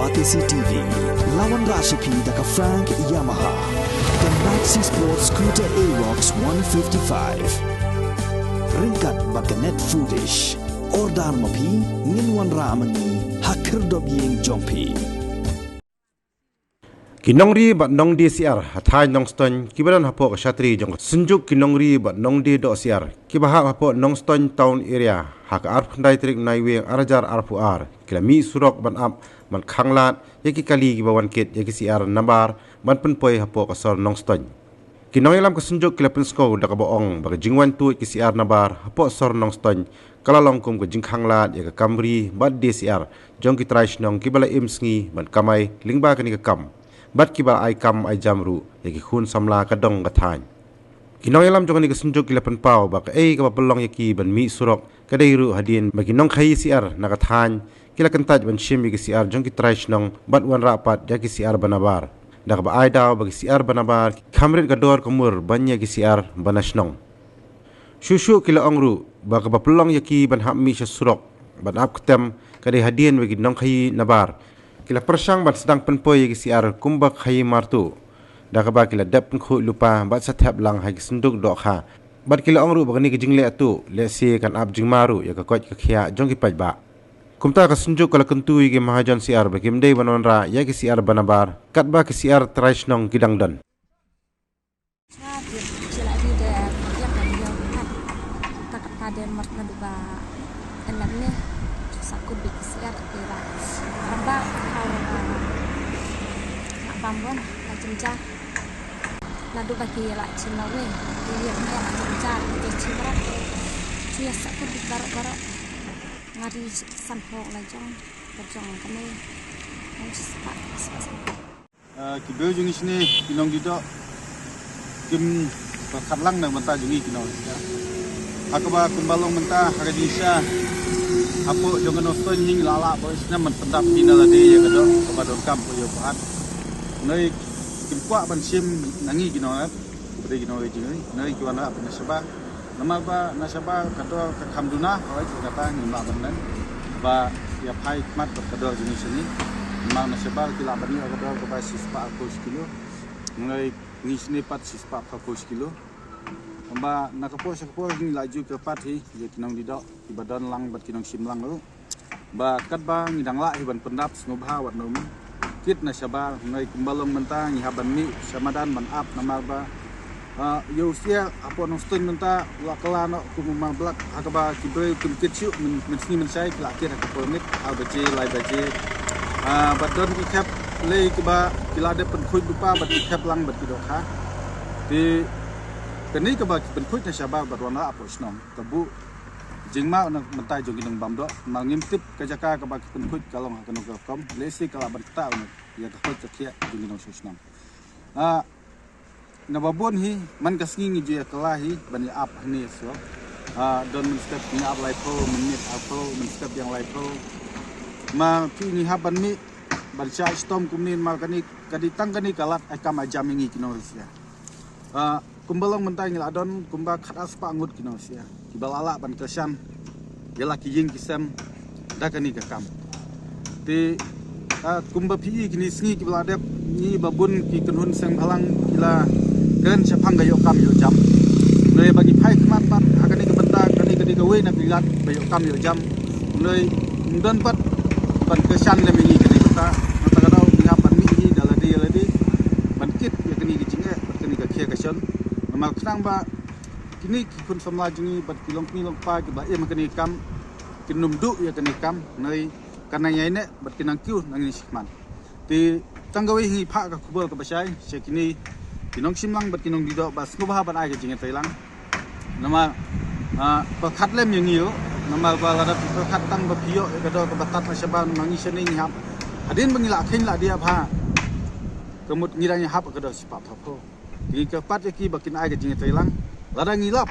Batisi TV, lawan Rashipi daka Frank Yamaha, dan Maxi Sports Scooter Aerox 155. Ringkat baka net foodish, ordar mapi, nginwan ramani, hakir dobyeng jompi. Kinongri bat nong DCR hatai nong ston kibaran hapo kshatri jong sunjuk kinongri bat nong di DCR kibaha hapo nong ston town area hak arp khandai trik naiwe arajar arpuar kilami surok ban ap man khanglat yaki kali kibawan kit yaki CR nambar ban penpoi hapo kasor nong ston kinong ilam ka sunjuk kilapen sko da ka boong bag jingwan tu ki CR nambar hapo sor nong ston kalalong kum ka jingkhanglat yaka kamri bat DCR jong ki traish nong kibala imsngi ban kamai lingba kani ka kam bat kibar ai kam ai jamru yaki khun samla ka dong ka than kinong yalam jongani ka sunjuk kilapan pau bak ei ka pelong yaki ban mi surok ka deiru hadin bagi nong khai CR na ka than kila kantaj ban shim yaki CR jong ki traish nong bat wan rapat yaki CR banabar dak ba ai daw bagi CR banabar kamrit ka dor kumur ban yaki CR banasnong shushu kila ongru bak ba pelong yaki ban hap mi surok ban ap ketem ka dei hadin bagi nong khai nabar kila persang bat sedang penpoi yaki CR kumbak khai martu dakaba kila dap khu lupa bat sathap lang hai sunduk dok kha bat kila ongru bagani ke jingle atu le se kan ap jingmaru ya ka koj ka khia jong ki pajba kumta ka sunjuk kala kentu yaki mahajan CR bakim dei banonra yaki CR banabar katba ke CR traish nong kidang dan pada makna duba enamnya sakut di CR era hamba bambon ajenja nadu bagi la cinawe dia nya ajenja de cimrat dia sakut di barok-barok ngari sanhok la jong kene sepak kibeu jungi sini kinong didok kim bakatlang na menta jungi kinong akaba kumbalong menta hagadisha apo jongan oston hing lala boys na man pendap pinalade ya kado kepada kamp yo pahat noi kimkwa ban sim nangi ginoat bade ginoe jingi noi kiwana apa nasaba nama ba nasaba kado kamduna oi kata ngima banan ba ya pai mat kado jingi sini ma nasaba kila bani kado ke ba sispa 40 kilo noi ngisni pat sispa 40 kilo Amba nakapo ni laju ke pati je kinong didok di badan lang bat kinong simlang lu ba kat ba ngidang la hiban pendap snobha wat nom kit na syaba ngai kumbalong menta ngihaban mi samadan man up nama ba yo sia apo nostun menta la kala no kumma blak akaba kibe kum kit siu men sini men sai kila kira ka permit au baje lai baje badan ki kap le kiba kila de pen khoi dupa bat ki kap lang bat ki dok ha di kini kebab bentuk nasabah berwarna apa senang kebu jingma nak mentai jogi nang bamdo mangimtip kejaka kebab bentuk kalau akan nongkom lesi kalau berta ya kau cekia jogi nang senang nababon hi man kasngi ngi kelahi bani ap ni so don menstep ni ap laipo menit apa menstep yang laipo ma ni haban mi baca stom kumnin mal kani kaditang kani kalat akam ajam ngi kinosia kumbalong mentai ngiladon kumba khatas pangut kinosia kibalala ban kesan gela kijing kisam dakani kakam ti kumba pi kini sngi kibaladep ni babun ki kenhun sang halang kila ken sepang gayo kam yo jam le bagi pai kmat pat akani ke benda kani gawe na bilat bayo kam yo jam le ndon pat ban kesan le mingi kini kita mata kadau ngap ban mi daladi ban kit ya kini kijinge kani ka khia kason mal kenang ba kini kun samla jungi bat kilong pa ki ba e makani kam kinum du ya kani kam nai kananya ine bat kinang kyu nang ni sikman ti tanggawi hi pha ka khubol ka basai se kini kinong simlang bat kinong dido ba snubha ban ai ka jinga tailang nama ba khat lem yang yo nama ba la ba khat tang ba pio ka do ka batat na saban nang isene ni hap adin bangila khin la dia pha kemut ngiranya hap ka do sipat thapo di kepat yaki bakin ai kejing tailang ladang ngilap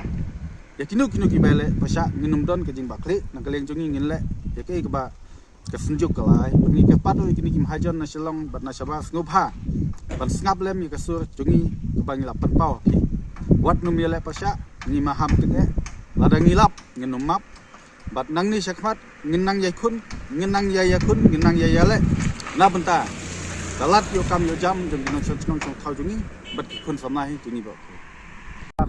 yakinu ki bele pasha nginum don kejing bakli nang keleng jungi nginle yaki ke ba kesenjuk kelai ni kepat yakini kim hajon nasilong bat nasaba ngobha ban snap lem yakasur jungi ke bangilap penpau wat num yele pasha ni maham tenge ladang ngilap nginum bat nang ni sakmat nginang yakun nginang yayakun nginang yayale na bentar dalat yo kam yo jam jeng nong chong thau jungi bat kun samai jungi ba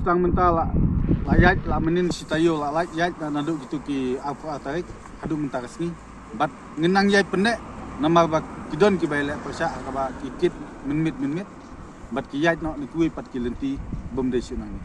tang bentar la yat la menin sitayo la yat na nadu gitu ki apa tarik hadu bentar kesini bat ngenang yai pendek nama ba kidon ki baile persa ka ba kikit minmit bat ki yat no ni kui pat ki lenti bom de sunang